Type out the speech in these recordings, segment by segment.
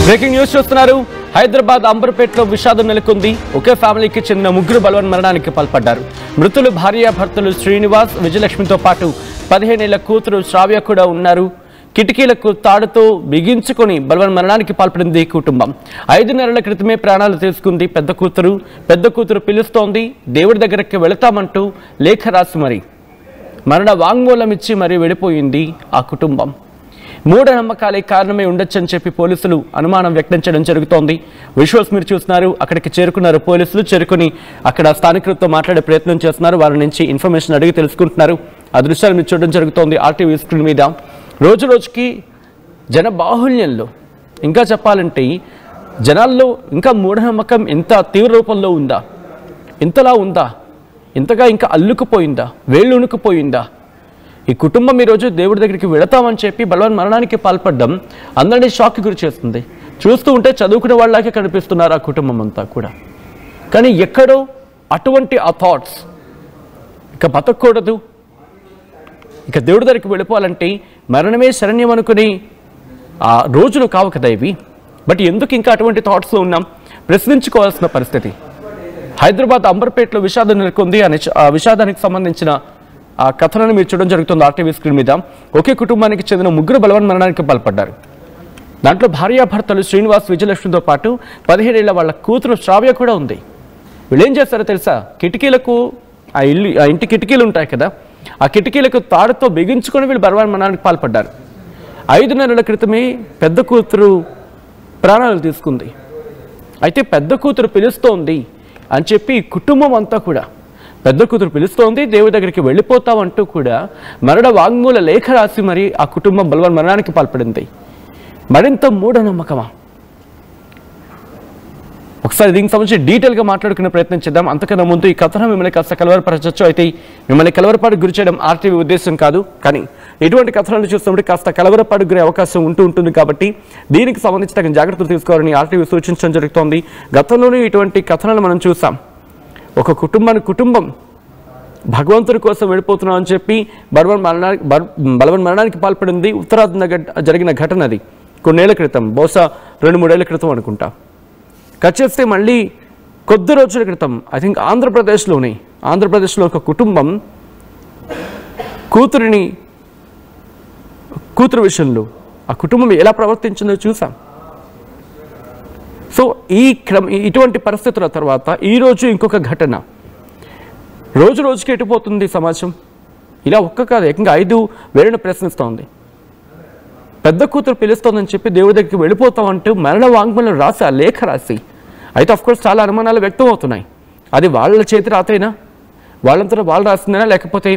Breaking news చూస్తున్నారు. హైదరాబాద్ అంబర్పేటలో విషాదం నెలకొంది. ఒకే ఫ్యామిలీకి చెందిన ముగ్గురు బలవన్మరణానికి పాల్పడ్డారు. మృతులు భార్యాభర్తలు శ్రీనివాస్, విజయలక్ష్మితో పాటు 15 ఏళ్ల కూతురు శ్రావ్య కూడా ఉన్నారు. కిటికీలకు తాడుతో బిగించుకొని బలవన్మరణానికి పాల్పడింది కుటుంబం. 5 నెలల క్రితమే ప్రాణాలు తీసుకుంది పెద్ద కూతురు పిలుస్తోంది. దేవుడి దగ్గరికి వెళతామంటూ లేఖ రాసి మరణ వాంగ్మూలం ఇచ్చి మరీ వెళ్ళిపోయింది ఆ కుటుంబం. మూఢనమ్మకాలే కారణమై ఉండొచ్చని చెప్పి పోలీసులు అనుమానం వ్యక్తం చేయడం జరుగుతోంది. విజువల్స్ మీరు చూస్తున్నారు. అక్కడికి చేరుకున్నారు పోలీసులు. చేరుకుని అక్కడ స్థానికులతో మాట్లాడే ప్రయత్నం చేస్తున్నారు. వారి నుంచి ఇన్ఫర్మేషన్ అడిగి తెలుసుకుంటున్నారు. ఆ దృశ్యాలు మీరు చూడడం జరుగుతోంది RTV స్క్రీన్ మీద. రోజు రోజుకి జన బాహుళ్యంలో, ఇంకా చెప్పాలంటే జనాల్లో ఇంకా మూఢనమ్మకం ఎంత తీవ్ర రూపంలో ఉందా, ఇంతలా ఉందా, ఇంతగా ఇంకా అల్లుకుపోయిందా, వేళ్ళు ఉణుకుపోయిందా? ఈ కుటుంబం ఈరోజు దేవుడి దగ్గరికి వెళతామని చెప్పి బలవన్మరణానికి పాల్పడడం అందరినీ షాక్కి గురి చేస్తుంది. చూస్తూ ఉంటే చదువుకునే వాళ్ళకే కనిపిస్తున్నారు ఆ కుటుంబం అంతా కూడా. కానీ ఎక్కడో అటువంటి ఆ థాట్స్, ఇక బతకూడదు, ఇక దేవుడి దగ్గరికి వెళ్ళిపోవాలంటే మరణమే శరణ్యం అనుకుని ఆ రోజులు కావు కదా ఇవి. బట్ ఎందుకు ఇంకా అటువంటి థాట్స్లో ఉన్నాం ప్రశ్నించుకోవాల్సిన పరిస్థితి. హైదరాబాద్ అంబర్పేటలో విషాదం నెలకొంది. ఆ విషాదానికి సంబంధించిన ఆ కథనాన్ని మీరు చూడడం జరుగుతుంది RTV స్క్రీన్ మీద. ఒకే కుటుంబానికి చెందిన ముగ్గురు బలవన్మరణానికి పాల్పడ్డారు. దాంట్లో భార్యాభర్తలు శ్రీనివాస్, విజయలక్ష్మితో పాటు 15 ఏళ్ల వాళ్ళ కూతురు శ్రావ్య కూడా ఉంది. వీళ్ళు ఏం చేస్తారో తెలుసా? కిటికీలకు ఆ ఇంటి కిటికీలు ఉంటాయి కదా, ఆ కిటికీలకు తాడుతో బిగించుకొని వీళ్ళు బలవన్మరణానికి పాల్పడ్డారు. 5 నెలల క్రితమే పెద్ద కూతురు ప్రాణాలు తీసుకుంది. అయితే పెద్ద కూతురు పిలుస్తోంది అని చెప్పి కుటుంబం అంతా కూడా, పెద్ద కూతురు పిలుస్తోంది, దేవుడి దగ్గరికి వెళ్ళిపోతామంటూ కూడా మరణ వాంగ్మూల లేఖ రాసి మరి ఆ కుటుంబం బలవన్మరణానికి పాల్పడింది. మరింత మూఢనమ్మకమా? ఒకసారి దీనికి సంబంధించి డీటెయిల్గా మాట్లాడుకునే ప్రయత్నం చేద్దాం. అంతకన్నా ముందు ఈ కథనం మిమ్మల్ని కాస్త కలవరపరచచ్చు. అయితే మిమ్మల్ని కలవరపాటుకు గురి చేయడం RTV ఉద్దేశం కాదు. కానీ ఎటువంటి కథనాలు చూస్తున్నప్పుడు కాస్త కలవరపాటుకు గురే అవకాశం ఉంటుంది కాబట్టి దీనికి సంబంధించి తగిన జాగ్రత్తలు తీసుకోవాలని RTV సూచించడం జరుగుతోంది. గతంలోనే ఇటువంటి కథనాలు మనం చూసాం. ఒక కుటుంబం భగవంతుడి కోసం వెళ్ళిపోతున్నాం అని చెప్పి బలవన్మరణానికి పాల్పడింది. ఉత్తరాదిన జరిగిన ఘటన అది కొన్నేళ్ల క్రితం, బహుశా 2-3 ఏళ్ల క్రితం అనుకుంటా. కచ్చేస్తే మళ్ళీ కొద్ది రోజుల క్రితం ఐ థింక్ ఆంధ్రప్రదేశ్లో ఒక కుటుంబం కూతురు విషయంలో ఆ కుటుంబం ఎలా ప్రవర్తించిందో చూసాం. సో ఇటువంటి పరిస్థితుల తర్వాత ఈరోజు ఇంకొక ఘటన. రోజు రోజుకి ఎటుపోతుంది సమాజం? ఇలా ఒక్క కాదు, ఏకంగా 5 వేలను ప్రశ్నిస్తోంది. పెద్ద కూతురు పిలుస్తోందని చెప్పి దేవుడి దగ్గరికి వెళ్ళిపోతామంటూ మరణ వాంగ్మూలం రాసి, ఆ లేఖ రాసి, అయితే అఫ్కోర్స్ చాలా అనుమానాలు వ్యక్తం అవుతున్నాయి. అది వాళ్ళ చేతి రాతైనా, వాళ్ళంతా వాళ్ళు రాసిందైనా, లేకపోతే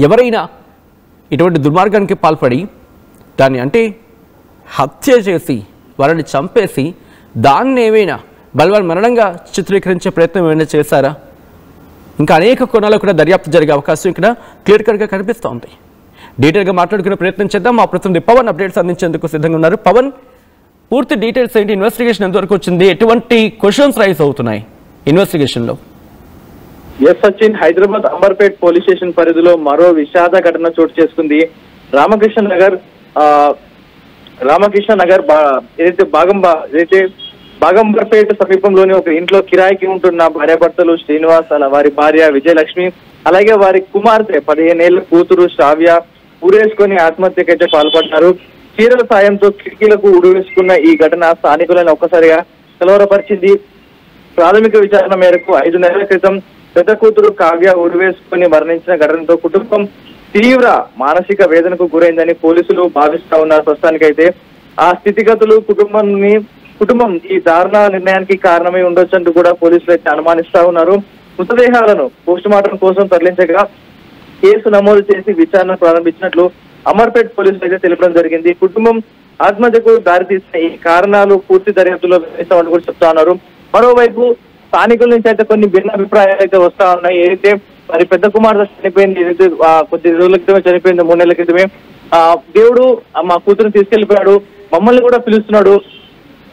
ఎవరైనా ఇటువంటి దుర్మార్గానికి పాల్పడి దాన్ని అంటే హత్య చేసి వాళ్ళని చంపేసి దాన్ని ఏమైనా బలవన్మరణంగా చిత్రీకరించే ప్రయత్నం ఏమైనా చేశారా? ఇంకా అనేక కోణాల్లో కూడా దర్యాప్తు జరిగే అవకాశం ఇక్కడ క్లియర్ కట్గా కనిపిస్తోంది. డీటెయిల్గా మాట్లాడుకునే ప్రయత్నం చేద్దాం. మా ప్రతినిధి పవన్ అప్డేట్స్ అందించేందుకు సిద్ధంగా ఉన్నారు. పవన్, పూర్తి డీటెయిల్స్ ఏంటి? ఇన్వెస్టిగేషన్ ఎంతవరకు వచ్చింది? ఎటువంటి క్వశ్చన్స్ రైజ్ అవుతున్నాయి ఇన్వెస్టిగేషన్లో? Yes Sachin, Hyderabad Amberpet police station పరిధిలో మరో విషాద ఘటన చోటు చేసుకుంది. రామకృష్ణ నగర్ బాగంబర్పేట సమీపంలోని ఒక ఇంట్లో కిరాయికి ఉంటున్న భార్యాభర్తలు శ్రీనివాస్, వారి భార్య విజయలక్ష్మి, అలాగే వారి కుమార్తె 15 ఏళ్ల కూతురు శ్రావ్య ఊరేసుకొని ఆత్మహత్యకైతే పాల్పడ్డారు. చీరల సాయంతో కిటికీలకు ఉడివేసుకున్న ఈ ఘటన స్థానికులను ఒక్కసారిగా కలవరపరిచింది. ప్రాథమిక విచారణ మేరకు 5 నెలల క్రితం పెద్ద కూతురు కావ్య ఉరివేసుకుని మరణించిన ఘటనతో కుటుంబం తీవ్ర మానసిక వేదనకు గురైందని పోలీసులు భావిస్తా ఉన్నారు. ప్రస్తుతానికైతే ఆ స్థితిగతులు కుటుంబం ఈ దారుణ నిర్ణయానికి కారణమై ఉండొచ్చంటూ కూడా పోలీసులు అయితే అనుమానిస్తా ఉన్నారు. మృతదేహాలను పోస్టుమార్టం కోసం తరలించగా కేసు నమోదు చేసి విచారణ ప్రారంభించినట్లు అమర్పేట్ పోలీసులు అయితే తెలపడం జరిగింది. కుటుంబం ఆత్మహత్యకు దారితీసిన ఈ కారణాలు పూర్తి దర్యాప్తులో వివరిస్తామని కూడా చెప్తా ఉన్నారు. మరోవైపు స్థానికుల నుంచి అయితే కొన్ని భిన్న అభిప్రాయాలు అయితే వస్తా ఉన్నాయి. ఏదైతే మరి పెద్ద కుమార్తె చనిపోయింది, ఏదైతే కొద్ది రోజుల క్రితమే చనిపోయింది, 3 నెలల క్రితమే, దేవుడు మా కూతురుని తీసుకెళ్లిపోయాడు, మమ్మల్ని కూడా పిలుస్తున్నాడు,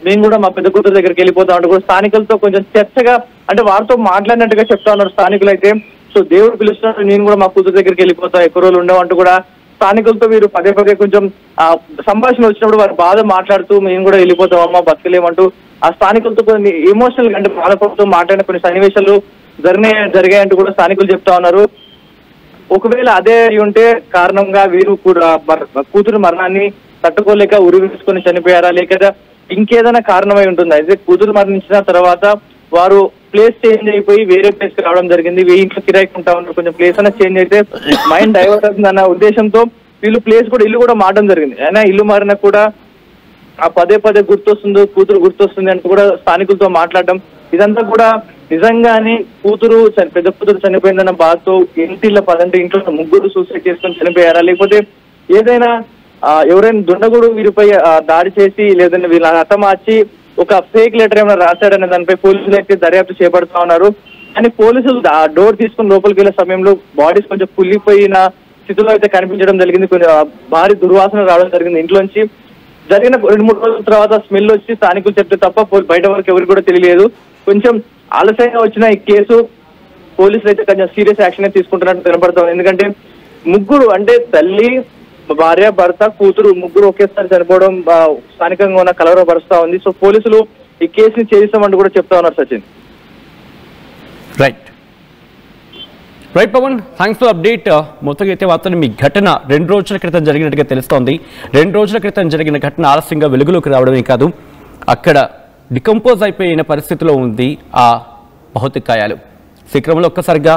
మేము కూడా మా పెద్ద కూతురు దగ్గరికి వెళ్ళిపోతాం అంటూ కూడా స్థానికులతో కొంచెం చర్చగా, అంటే వారితో మాట్లాడినట్టుగా చెప్తా ఉన్నారు స్థానికులు అయితే. సో దేవుడు పిలుస్తున్నాడు, నేను కూడా మా కూతురు దగ్గరికి వెళ్ళిపోతా, ఎక్కువ రోజులు ఉండవు అంటూ కూడా స్థానికులతో వీరు పదే పదే కొంచెం సంభాషణ వచ్చినప్పుడు వారు బాధ మాట్లాడుతూ మేము కూడా వెళ్ళిపోతామమ్మా బతకలేమంటూ ఆ స్థానికులతో కొన్ని ఎమోషనల్ అంటే బాధపడుతూ మాట్లాడిన కొన్ని సన్నివేశాలు జరిగాయంటూ కూడా స్థానికులు చెప్తా ఉన్నారు. ఒకవేళ అదే అయి ఉంటే కారణంగా వీరు కూడా కూతురు మరణాన్ని తట్టుకోలేక ఉరి వేసుకొని చనిపోయారా, లేక ఇంకేదైనా కారణమై ఉంటుందా? అయితే కూతురు మరణించిన తర్వాత వారు ప్లేస్ చేంజ్ అయిపోయి వేరే ప్లేస్ కి రావడం జరిగింది. ఇంట్లో కిరాయికి ఉంటా ఉన్నారు, కొంచెం ప్లేస్ అన్న చేంజ్ అయితే మైండ్ డైవర్ట్ అవుతుంది ఉద్దేశంతో వీళ్ళు ప్లేస్ కూడా ఇల్లు కూడా మారడం జరిగింది. అయినా ఇల్లు మారినా కూడా ఆ పదే పదే గుర్తొస్తుంది, కూతురు గుర్తొస్తుంది అంటూ కూడా స్థానికులతో మాట్లాడడం, ఇదంతా కూడా నిజంగానే కూతురు పెద్ద కూతురు చనిపోయిందన్న బాధతో ఇంటిలో పదంటే ఇంట్లో ముగ్గురు సూసైడ్ చేసుకొని చనిపోయారా, లేకపోతే ఏదైనా ఎవరైనా దుండగుడు వీరిపై దాడి చేసి లేదంటే వీళ్ళ హతమార్చి ఒక ఫేక్ లెటర్ ఏమైనా రాశాడనే దానిపై పోలీసులు అయితే దర్యాప్తు చేపడుతా ఉన్నారు. కానీ పోలీసులు డోర్ తీసుకుని లోపలికి వెళ్ళే సమయంలో బాడీస్ కొంచెం కుళ్ళిపోయిన స్థితిలో అయితే కనిపించడం జరిగింది. కొంచెం భారీ దుర్వాసన రావడం జరిగింది. ఇంట్లోంచి జరిగిన 2-3 రోజుల తర్వాత స్మెల్ వచ్చి స్థానికులు చెప్తే తప్ప బయట వరకు ఎవరికి కూడా తెలియలేదు. కొంచెం ఆలస్యంగా వచ్చిన ఈ కేసు పోలీసులు అయితే కొంచెం సీరియస్ యాక్షన్ తీసుకుంటున్నట్టు కనపడతాం. ఎందుకంటే ముగ్గురు అంటే తల్లి, భార్య, భర్త, కూతురు ముగ్గురు ఒకేసారి చనిపోవడం స్థానికంగా ఉన్న కలవరపరుస్తా ఉంది. సో పోలీసులు ఈ కేసుని ఛేదిస్తామంటూ కూడా చెప్తా ఉన్నారు. Sachin. Right Pawan, thanks for update. మొత్తంగా అయితే మాత్రం మీ ఘటన 2 రోజుల క్రితం జరిగినట్టుగా తెలుస్తోంది. 2 రోజుల క్రితం జరిగిన ఘటన ఆలస్యంగా వెలుగులోకి రావడమే కాదు, అక్కడ డికంపోజ్ అయిపోయిన పరిస్థితిలో ఉంది ఆ భౌతికాయాలు. శీఘ్రంలో ఒక్కసారిగా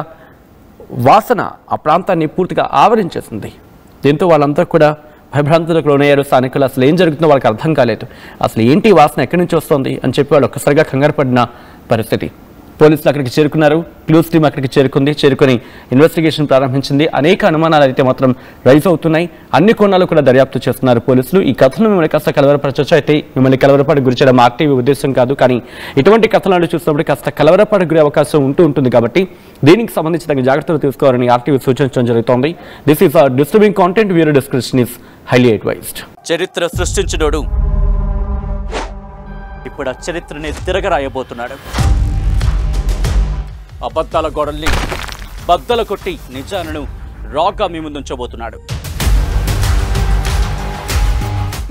వాసన ఆ ప్రాంతాన్ని పూర్తిగా ఆవరించేసింది. దీంతో వాళ్ళంతా కూడా భయభ్రాంతులకు లోనయ్యారు. స్థానికులు అసలు ఏం జరుగుతుందో వాళ్ళకి అర్థం కాలేదు. అసలు ఏంటి వాసన ఎక్కడి నుంచి వస్తుంది అని చెప్పి వాళ్ళు ఒక్కసారిగా కంగారు పడిన పరిస్థితి. పోలీసులు అక్కడికి చేరుకున్నారు, క్లూస్ టీమ్ అక్కడికి చేరుకొని ఇన్వెస్టిగేషన్ ప్రారంభించింది. అనేక అనుమానాలు అయితే మాత్రం రైజ్ అవుతున్నాయి. అన్ని కోణాలు కూడా దర్యాప్తు చేస్తున్నారు పోలీసులు. ఈ కథను మిమ్మల్ని కాస్త కలవరపరచొచ్చు, అయితే మిమ్మల్ని కలవరపాటు గురి చేయడం ఆర్టీవీ ఉద్దేశం కాదు. కానీ ఇటువంటి కథనాలు చూసినప్పుడు కాస్త కలవరపాటు గురి అవకాశం ఉంటుంది కాబట్టి దీనికి సంబంధించి తగిన జాగ్రత్తలు తీసుకోవాలని ఆర్టీవీ సూచించడం జరుగుతోంది. This is disturbing content, viewer description is highly advised. చరిత్ర సృష్టించినోడు ఇప్పుడు ఆ చరిత్రని తిరగరాయబోతున్నాడు. అబద్ధాల గోడల్ని బద్దలు కొట్టి నిజాలను రాగా మీ ముందుంచబోతున్నాడు.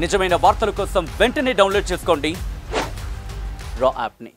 నిజమైన వార్తల కోసం వెంటనే డౌన్లోడ్ చేసుకోండి రా యాప్ని.